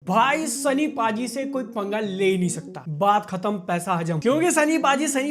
भाई सनी पाजी से कोई पंगा ले ही नहीं सकता, बात खत्म, पैसा हजम। क्योंकि सनी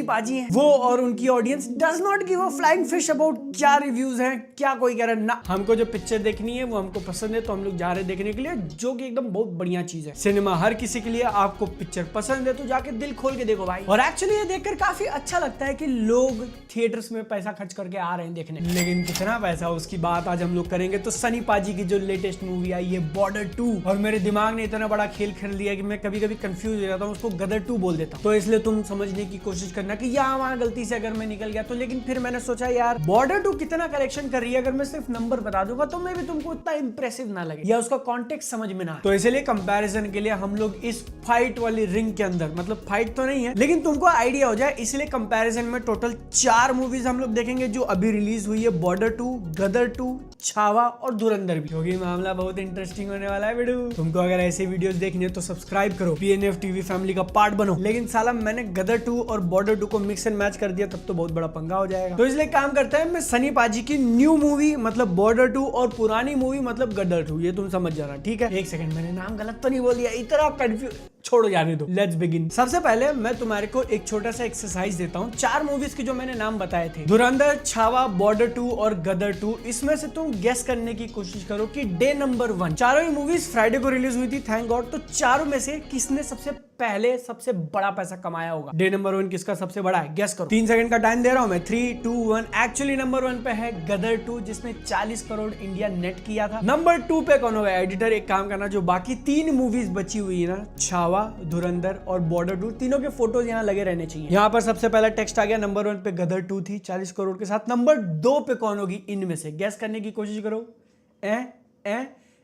पाजी हैं। वो और उनकी audience does not give a flying fish about क्या रिव्यूज हैं, क्या कोई कह रहा है ना। हमको जो पिक्चर देखनी है वो हमको पसंद है तो हम लोग जा रहे देखने के लिए, जो कि एकदम बहुत बढ़िया चीज है। सिनेमा हर किसी के लिए, आपको पिक्चर पसंद है तो जाके दिल खोल के देखो भाई। और एक्चुअली ये देखकर काफी अच्छा लगता है कि लोग थिएटर्स में पैसा खर्च करके आ रहे हैं देखने, लेकिन कितना पैसा, उसकी बात आज हम लोग करेंगे। तो सनी पाजी की जो लेटेस्ट मूवी आई है बॉर्डर 2, और मेरे दिमाग ने इतना बड़ा खेल खेल दिया कि मैं कभी कभी कंफ्यूज हो जाता हूँ, उसको गदर 2 बोल देता हूँ। तो इसलिए तुम समझने की कोशिश करना कि यहाँ वहां गलती से अगर मैं निकल गया तो। लेकिन फिर मैंने सोचा यार बॉर्डर 2 कितना कलेक्शन कर रही है, अगर मैं सिर्फ नंबर बता दूंगा तो मैं भी तुमको इतना इंप्रेसिव ना लगे या उसका कॉन्टेक्स्ट समझ में ना आए। तो इसलिए कंपैरिजन के लिए हम लोग इस फाइट वाली रिंग के अंदर, मतलब फाइट तो नहीं है लेकिन तुमको आइडिया हो जाए, इसलिए कंपैरिजन में टोटल 4 मूवीज हम लोग देखेंगे जो अभी रिलीज हुई है। बॉर्डर 2, गदर 2, छावा और धुरंधर भी। क्योंकि मामला बहुत इंटरेस्टिंग होने वाला है वीडियो। तुमको अगर ऐसे वीडियोस देखनी है तो सब्सक्राइब करो, PNF टीवी फैमिली का पार्ट बनो। लेकिन साला मैंने गदर 2 और बॉर्डर 2 को मिक्स एंड मैच कर दिया, तब तो बहुत बड़ा पंगा हो जाएगा। तो इसलिए काम करते हैं, मैं सनी पाजी की न्यू मूवी मतलब बॉर्डर 2 और पुरानी मूवी मतलब गदर 2, ये तुम समझ जाना, ठीक है। एक सेकंड, मैंने नाम गलत तो नहीं बोल दिया? इतना कंफ्यूज, छोड़ो जाने दो, लेट्स बिगिन। सबसे पहले मैं तुम्हारे को एक छोटा सा एक्सरसाइज देता हूँ। 4 मूवीज के जो मैंने नाम बताए थे, धुरंधर, छावा, बॉर्डर 2 और गदर 2, इसमें से तुम गेस करने की कोशिश करो कि डे नंबर 1, चारों ही मूवीज फ्राइडे को रिलीज हुई थी, थैंक गॉड। तो चारों में से किसने सबसे पहले सबसे बड़ा पैसा कमाया होगा? डे नंबर 1 किसका सबसे बड़ा है, गेस करो। 3 सेकंड का टाइम दे रहा हूं मैं, 3, 2, 1। एक्चुअली नंबर 1 पे है गदर 2 जिसने 40 करोड़ इंडिया नेट किया था। नंबर 2 पे कौन होगा? एडिटर एक काम करना, जो बाकी 3 मूवीज बची हुई है ना, छावा, धुरंधर और बॉर्डर 2, तीनों के फोटोज यहाँ लगे रहने चाहिए। यहाँ पर सबसे पहला टेक्स्ट आ गया, नंबर 1 पे गदर 2 थी 40 करोड़ के साथ। नंबर 2 पे कौन होगी इनमें से? गेस करने की कोशिश करो।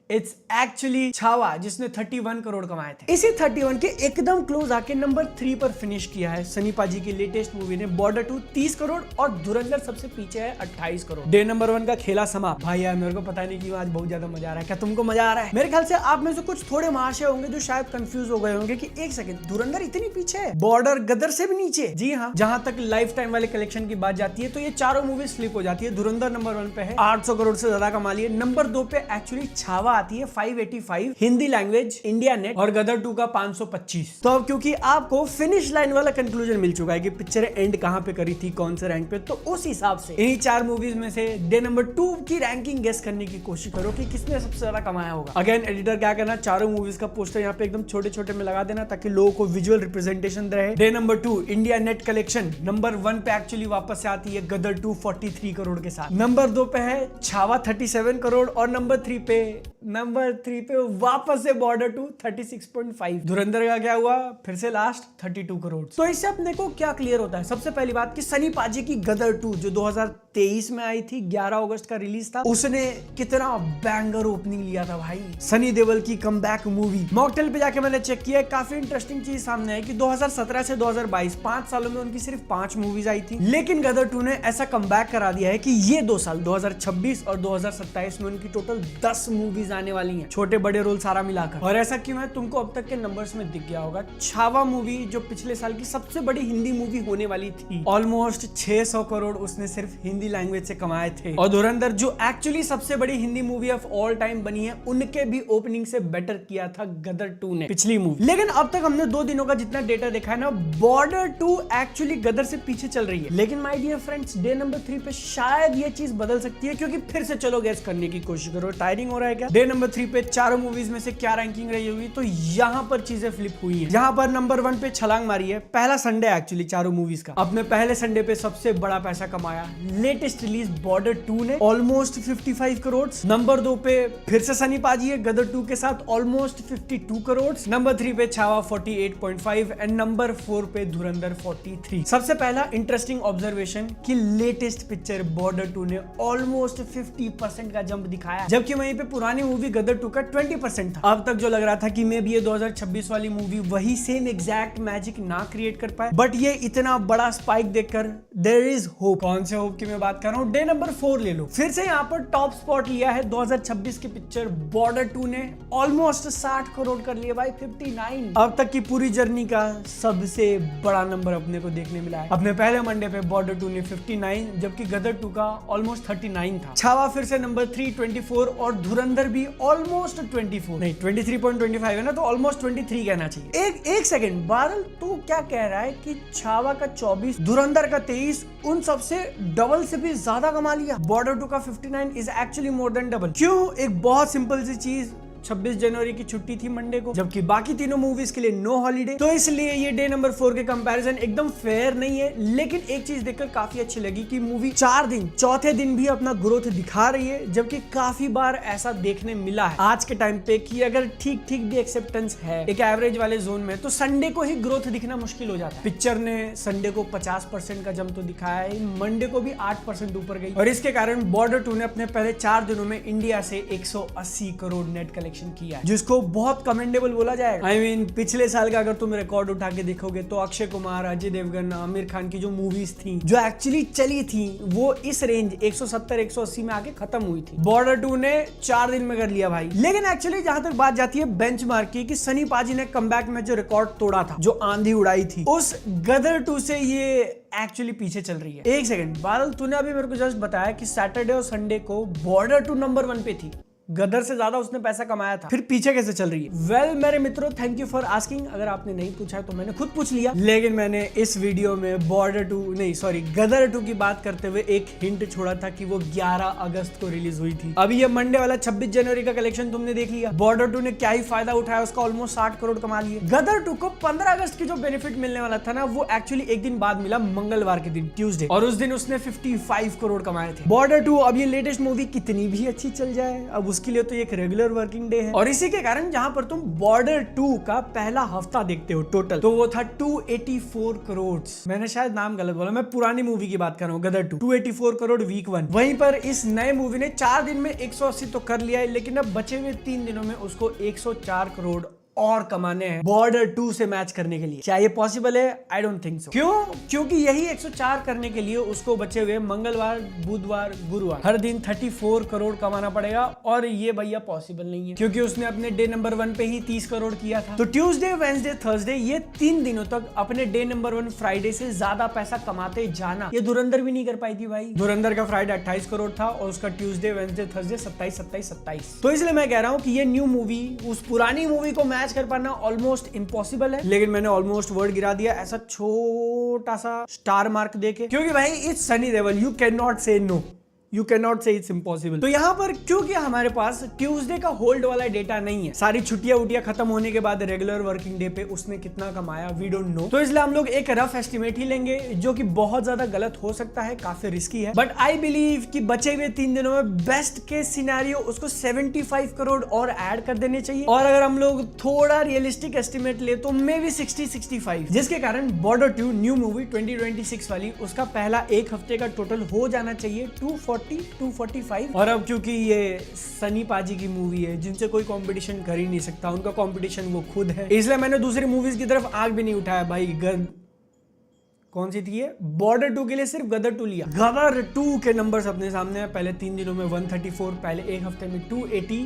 इट्स एक्चुअली छावा जिसने 31 करोड़ कमाए थे। इसी 31 के एकदम क्लोज आके नंबर 3 पर फिनिश किया है सनी पाजी की लेटेस्ट मूवी ने, बॉर्डर 2 30 करोड़ और धुरंधर सबसे पीछे है 28 करोड़। डे नंबर 1 का खेला समाप्त। भाई यार मेरे को पता नहीं क्यों आज बहुत ज्यादा मजा आ रहा है। क्या तुमको मजा आ रहा है? मेरे ख्याल से आप में से कुछ थोड़े महाशय होंगे जो शायद कंफ्यूज हो गए होंगे कि एक सेकंड, धुरंधर इतनी पीछे है, बॉर्डर गदर से भी नीचे। जी हाँ, जहां तक लाइफ टाइम वाले कलेक्शन की बात जाती है तो ये चारों मूवी स्लिप हो जाती है। धुरंधर नंबर 1 पे है, 800 करोड़ से ज्यादा कमा लिए। नंबर 2 पे एक्चुअली छावा आती है, 585 हिंदी लैंग्वेज, इंडिया नेट, और गदर 2 का 525। तो अब क्योंकि आपको फिनिश लाइन वाला कंक्लूजन मिल चुका है कि पिक्चर एंड कहां पे करी थी, कौन से रैंक पे, तो उस हिसाब से इन्हीं 4 मूवीज में से डे नंबर 2 की रैंकिंग गेस करने की कोशिश करो कि किसने सबसे ज्यादा कमाया होगा। अगेन एडिटर क्या करना, चारों मूवीज का पोस्टर यहाँ पे एकदम छोटे छोटे में लगा देना ताकि लोगों को विजुअल रिप्रेजेंटेशन रहे। Day number 2 India net collection number 1 पे एक्चुअली वापस से आती है गदर 2 43 करोड़ के साथ। नंबर 2 पे है छावा 37 करोड़ और नंबर 3 पे वापस से बॉर्डर 2 36.5। धुरंधर का क्या हुआ? फिर से लास्ट 32 करोड़। तो इससे अपने को क्या क्लियर होता है? सबसे पहली बात कि सनी पाजी की गदर 2 जो 2023 में आई थी, 11 अगस्त का रिलीज था, उसने कितना बैंगर ओपनिंग लिया था भाई। सनी देओल की कमबैक मूवी। मॉकटेल पे जाके मैंने चेक किया, काफी इंटरेस्टिंग चीज सामने है कि 2017 से 2022 5 सालों में उनकी सिर्फ 5 मूवीज आई थी, लेकिन गदर 2 ने ऐसा कमबैक करा दिया है कि ये 2 साल 2026 और 2027 में उनकी टोटल 10 मूवीज आने वाली हैं, छोटे बड़े रोल सारा मिलाकर। और ऐसा क्यों है तुमको अब तक के नंबर्स में दिख गया होगा। छावा मूवी जो पिछले साल की सबसे बड़ी हिंदी मूवी होने वाली थी, ऑलमोस्ट 600 करोड़ उसने सिर्फ हिंदी लैंग्वेज से कमाए थे। और धुरंधर जो एक्चुअली सबसे बड़ी Hindi movie of all time बनी है, उनके भी ओपनिंग से बेटर किया था गदर 2 ने पिछली मूवी। लेकिन अब तक हमने 2 दिनों का जितना डेटा देखा है ना, बॉर्डर 2 एक्चुअली गदर से पीछे चल रही है। लेकिन my dear friends, day number 3 पे शायद ये चीज बदल सकती है, क्योंकि फिर से चलो गैस करने की कोशिश करो। टायरिंग हो रहा है क्या? डे नंबर 3 पे चारों मूवीज में से क्या रैंकिंग रही होगी? तो यहाँ पर चीजें फ्लिप हुई हैं। यहाँ पर नंबर 1 पे छलांग मारी है, पहला संडे एक्चुअली चारों मूवीज का, अपने पहले संडे पे सबसे बड़ा पैसा कमाया लेटेस्ट रिलीज बॉर्डर 2 ने, ऑलमोस्ट 55 करोड़। नंबर 2 पे फिर से सनी पाजी है गदर 2 के साथ, ऑलमोस्ट 52 करोड़। नंबर 3 पे छावा 48.5 एंड नंबर 4 पे धुरंधर 43। सबसे पहला इंटरेस्टिंग ऑब्जर्वेशन कि लेटेस्ट पिक्चर बॉर्डर 2 ने ऑलमोस्ट 50% का जंप दिखाया, जबकि वहीं पे पुरानी मूवी गदर 2 का 20% था। अब तक जो लग रहा था कि मे भी ये 2026 वाली मूवी वही सेम एग्जैक्ट मैजिक ना क्रिएट कर पाए, बट ये इतना बड़ा स्पाइक देखकर देयर इज होप। कौन से होप की मैं बात कर रहा हूँ? डे नंबर 4 ले लो, फिर से यहाँ पर टॉप स्पॉट लिया है 2026 की पिक्चर बॉर्डर 2 ने, ऑलमोस्ट 60 करोड़ कर लिए भाई, 59। अब तक की पूरी जर्नी का सबसे बड़ा नंबर अपने को देखने मिला है। अपने पहले मंडे पे बॉर्डर 2 ने 59, जबकि गदर 2 का ऑलमोस्ट 39 था। छावा फिर से नंबर 3 24 और धुरंधर बी ऑलमोस्ट 24, नहीं 23.25 है ना, तो ऑलमोस्ट 23 कहना चाहिए। एक सेकंड, बादल तू क्या कह रहा है कि छावा का 24, धुरंधर का 23 उन सबसे डबल से भी ज्यादा कमा लिया? बॉर्डर 2 का 59 is actually more than double. क्यों? एक बहुत सिंपल सी चीज, 26 जनवरी की छुट्टी थी मंडे को, जबकि बाकी तीनों मूवीज के लिए नो हॉलीडे, तो इसलिए ये डे नंबर 4 के कंपैरिजन एकदम फेयर नहीं है। लेकिन एक चीज देखकर काफी अच्छी लगी कि मूवी 4 दिन, चौथे दिन भी अपना ग्रोथ दिखा रही है, जबकि काफी बार ऐसा देखने मिला है आज के टाइम पे कि अगर ठीक ठीक भी एक्सेप्टेंस है एक एवरेज वाले जोन में, तो संडे को ही ग्रोथ दिखना मुश्किल हो जाता है। पिक्चर ने संडे को 50% का जंप तो दिखाया है, मंडे को भी 8% ऊपर गई, और इसके कारण बॉर्डर 2 ने अपने पहले 4 दिनों में इंडिया से 180 करोड़ नेट कलेक्शन किया है, जिसको बहुत कमेंडेबल बोला जाएगा। I mean, पिछले साल का अगर तुम रिकॉर्ड उठा के देखोगे तो अक्षय कुमार, अजय देवगन, आमिर खान की जो मूवीज थी जो एक्चुअली चली थी, वो इस रेंज 170-180 में आके खत्म हुई थी। बॉर्डर 2 ने 4 दिन में कर लिया भाई। लेकिन एक्चुअली जहां तक बात जाती है बेंचमार्क की, कि सनी पाजी ने कमबैक में जो रिकॉर्ड तोड़ा था, जो आंधी उड़ाई थी, उस गदर 2 से ये एक्चुअली पीछे चल रही है। एक सेकंड बादल, तूने अभी मेरे को जस्ट बताया कि सैटरडे और संडे को बॉर्डर 2 नंबर 1 पे थी, गदर से ज्यादा उसने पैसा कमाया था, फिर पीछे कैसे चल रही है? वेल मेरे मित्रों, थैंक यू फॉर आस्किंग। अगर आपने नहीं पूछा तो मैंने खुद पूछ लिया, लेकिन मैंने इस वीडियो में गदर 2 की बात करते हुए एक हिंट छोड़ा था कि वो 11 अगस्त को रिलीज हुई थी। अभी ये मंडे वाला 26 जनवरी का कलेक्शन तुमने देख लिया, बॉर्डर 2 ने क्या ही फायदा उठाया, उसका ऑलमोस्ट 60 करोड़ कमा लिए। गदर 2 को 15 अगस्त की जो बेनिफिट मिलने वाला था ना, वो एक्चुअली एक दिन बाद मिला, मंगलवार के दिन, ट्यूसडे, और उस दिन उसने 55 करोड़ कमाए थे। बॉर्डर 2 अब ये लेटेस्ट मूवी कितनी भी अच्छी चल जाए, अब उसके लिए तो एक रेगुलर वर्किंग डे है, और इसी के कारण जहां पर तुम बॉर्डर 2 का पहला हफ्ता देखते हो टोटल, तो वो था 284 करोड़। मैंने शायद नाम गलत बोला, मैं पुरानी मूवी की बात कर रहा हूँ, गदर 2 284 करोड़ वीक 1। वहीं पर इस नए मूवी ने 4 दिन में 180 तो कर लिया है, लेकिन अब बचे हुए 3 दिनों में उसको 104 करोड़ और कमाने हैं बॉर्डर 2 से मैच करने के लिए। क्या ये पॉसिबल है? I don't think so. क्यों? क्योंकि यही 104 करने के लिए उसको बचे हुए मंगलवार, बुधवार, गुरुवार हर दिन 34 करोड़ कमाना पड़ेगा, और ये भैया पॉसिबल नहीं है, क्योंकि उसने अपने डे नंबर 1 पे ही 30 करोड़ किया था। तो ट्यूसडे, वेडनेसडे, थर्सडे, ये 3 दिनों तक अपने डे नंबर 1 फ्राइडे से ज्यादा पैसा कमाते जाना, ये धुरंधर भी नहीं कर पाई थी भाई। धुरंधर का फ्राइडे 28 करोड़ था, और उसका ट्यूसडे, वेडनेसडे, थर्सडे 27। तो इसलिए मैं कह रहा हूँ कि ये न्यू मूवी उस पुरानी मूवी को मैच कर पाना ऑलमोस्ट इम्पॉसिबल है। लेकिन मैंने ऑलमोस्ट वर्ड गिरा दिया ऐसा छोटा सा स्टार मार्क देके, क्योंकि भाई it's Sunny Deol, you can not से नो, यू कैन नॉट से इट्स इम्पॉसिबल। तो यहाँ पर क्योंकि हमारे पास ट्यूसडे का होल्ड वाला डेटा नहीं है, सारी छुट्टियां उटियां खत्म होने के बाद रेगुलर वर्किंग डे पे उसने कितना कमाया वी डोंट नो, तो इसलिए हम लोग एक रफ एस्टिमेट ही लेंगे, जो कि बहुत ज्यादा गलत हो सकता है, काफी रिस्की है, बट आई बिलीव कि बचे हुए 3 दिनों में बेस्ट केस सिनेरियो उसको 75 करोड़ और ऐड कर देने चाहिए, और अगर हम लोग थोड़ा रियलिस्टिक एस्टिमेट ले तो मे बी 60-65, जिसके कारण बॉर्डर 2 न्यू मूवी 2026 वाली, उसका पहला एक हफ्ते का टोटल हो जाना चाहिए 240-245। और अब क्योंकि ये सनी पाजी की मूवी है, जिनसे कोई कंपटीशन कर ही नहीं सकता, उनका कंपटीशन वो खुद है, इसलिए मैंने दूसरी मूवीज की तरफ आंख भी नहीं उठाया भाई। कौन सी थी ये? बॉर्डर 2 के लिए सिर्फ गदर 2 लिया। गदर 2 के नंबर्स अपने सामने है, पहले 3 दिनों में 134, पहले एक हफ्ते में 280,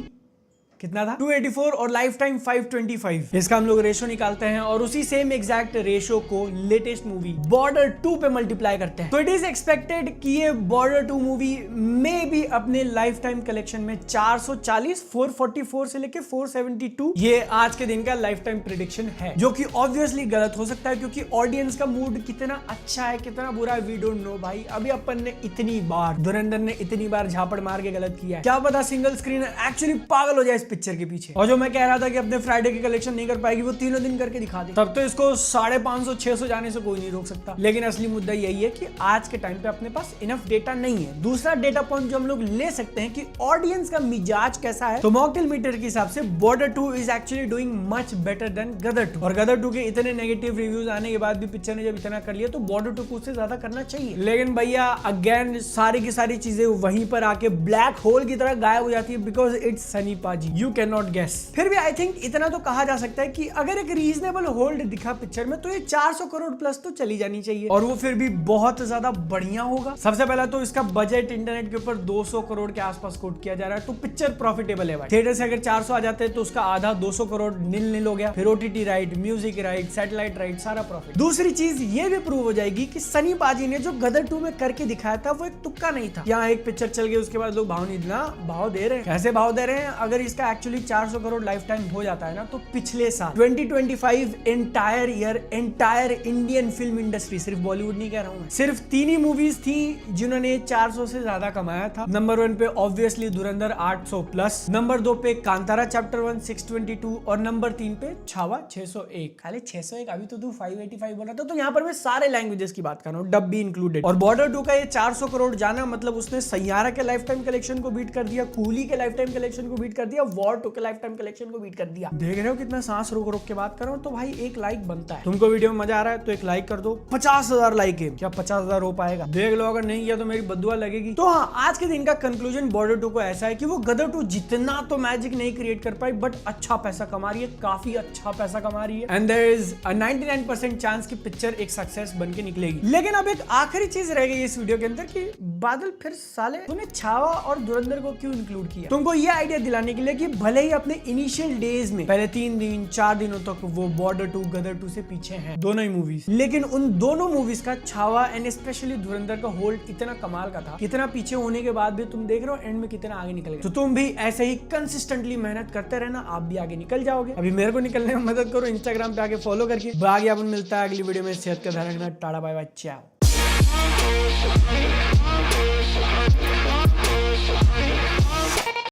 कितना था 284, और लाइफ टाइम 525। इसका हम लोग रेशो निकालते हैं और उसी सेम एग्जैक्ट रेशो को लेटेस्ट मूवी बॉर्डर 2 पे मल्टीप्लाई करते हैं, तो इट इज एक्सपेक्टेड कि ये बॉर्डर 2 मूवी में भी अपने लाइफ टाइम कलेक्शन में 440, 444 से लेके 472, ये आज के दिन का लाइफ टाइम प्रेडिक्शन है, जो कि ऑब्वियसली गलत हो सकता है, क्योंकि ऑडियंस का मूड कितना अच्छा है कितना बुरा है वी डोंट नो भाई। अभी अपन ने इतनी बार, धुरंधर ने इतनी बार झापड़ मार के गलत किया है, क्या पता सिंगल स्क्रीन एक्चुअली पागल हो जाए पिक्चर के पीछे। और जो मैं कह रहा था कि अपने फ्राइडे की कलेक्शन नहीं कर पाएगी, वो तीनों दिन करके दिखा दे, तब तो इसको 550-600 जाने से कोई नहीं रोक सकता। लेकिन असली मुद्दा यही है कि आज के टाइम पे अपने पास इनफ डेटा नहीं है। दूसरा डेटा पॉइंट जो हम लोग ले सकते हैं कि ऑडियंस का मिजाज कैसा है, तो मॉकटेल मीटर के हिसाब से Border 2 is actually doing much better than Gadar 2, और गदर 2 के इतने नेगेटिव रिव्यूज आने के बाद भी पिक्चर ने जब इतना कर लिया, तो बॉर्डर 2 को उससे ज्यादा करना चाहिए। लेकिन भैया अगेन सारी की सारी चीजें वहीं पर आके ब्लैक होल की तरह गायब हो जाती है, because it's Sunny paaji. You can not guess. फिर भी आई थिंक इतना तो कहा जा सकता है कि अगर एक रीजनेबल होल्ड दिखा पिक्चर में तो ये 400 करोड़ प्लस तो चली जानी चाहिए, और वो फिर भी बहुत ज्यादा बढ़िया होगा। सबसे पहला तो इसका बजट इंटरनेट के ऊपर 200 करोड़ के आसपास कोट किया जा रहा है, तो पिक्चर प्रॉफिटेबल है भाई। थिएटर से अगर 400 आ जाते हैं तो उसका आधा 200 करोड़ नील हो गया, फिर OTT right, music right, satellite right, सारा प्रॉफिट। दूसरी चीज ये भी प्रूव हो जाएगी कि सनी पाजी ने जो गदर 2 में करके दिखाया था वो एक तुक्का नहीं था। यहाँ एक पिक्चर चल गई, उसके बाद लोग भाव नहीं देना, भाव दे रहे हैं। कैसे भाव दे रहे हैं? अगर इसका एक्चुअली 400 करोड़ लाइफ टाइम हो जाता है ना, तो पिछले साल 2025 entire year entire Indian film industry, सिर्फ बॉलीवुड नहीं कह रहा हूं मैं, सिर्फ 3 ही मूवीज थी जिन्होंने 400 से ज्यादा कमाया था। नंबर 1 पे ऑब्वियसली धुरंधर 800 प्लस, नंबर 2 पे कांतारा चैप्टर 1 622 और नंबर 3 पे छावा 601। खाली 601, अभी तो तू 585 बोल रहा था। तो यहाँ पर मैं सारे लैंग्वेजेस की बात कर रहा हूँ, डब भी इंक्लूडेड। और बॉर्डर 2 का ये 400 करोड़ जाना मतलब उसने सैयारा के लाइफ टाइम कलेक्शन को बीट कर दिया, कूली के लाइफ टाइम कलेक्शन को बीट कर दिया, वॉर 2 के लाइफ टाइम कलेक्शन को बीट कर दिया। देख रहे हो कितना सांस रोक रोक के बात कर रहा हूँ? तो भाई एक लाइक बनता है। तुमको वीडियो में मजा आ रहा है तो एक लाइक कर दो। 50,000 लाइक है क्या? 50,000 हो पाएगा? देख लो, अगर नहीं किया तो मेरी बद्दुआ लगेगी। तो हाँ, आज के दिन का कंक्लूजन बॉर्डर 2 को ऐसा है कि वो गदर 2 जितना तो मैजिक नहीं क्रिएट कर पाई, बट अच्छा पैसा कमा रही है, काफी अच्छा पैसा कमा रही है, and there is a 99% chance कि पिक्चर एक सक्सेस बन के निकलेगी। लेकिन अब एक आखिरी चीज रह गई इस वीडियो के अंदर कि बादल फिर साले तूने छावा और धुरंधर को क्यों इंक्लूड किया? तुमको ये आइडिया दिलाने के लिए कि भले ही अपने इनिशियल डेज में पहले 3 दिन 4 दिनों तक वो बॉर्डर 2 गदर 2 से पीछे हैं दोनों ही मूवीज, लेकिन उन दोनों मूवीज का छावा एंड स्पेशली धुरंधर का होल्ड इतना कमाल का था, कितना पीछे होने के बाद भी तुम देख रहे हो एंड में कितना आगे निकल गए। तो तुम भी ऐसे ही कंसिस्टेंटली मेहनत करते रहना, आप भी आगे निकल जाओगे। अभी मेरे को निकलने में मदद करो, इंस्टाग्राम पे आके फॉलो करके। आगे अपन मिलता है अगली वीडियो में। सेहत का ध्यान रखना। टाटा बाय बाय, चाओ।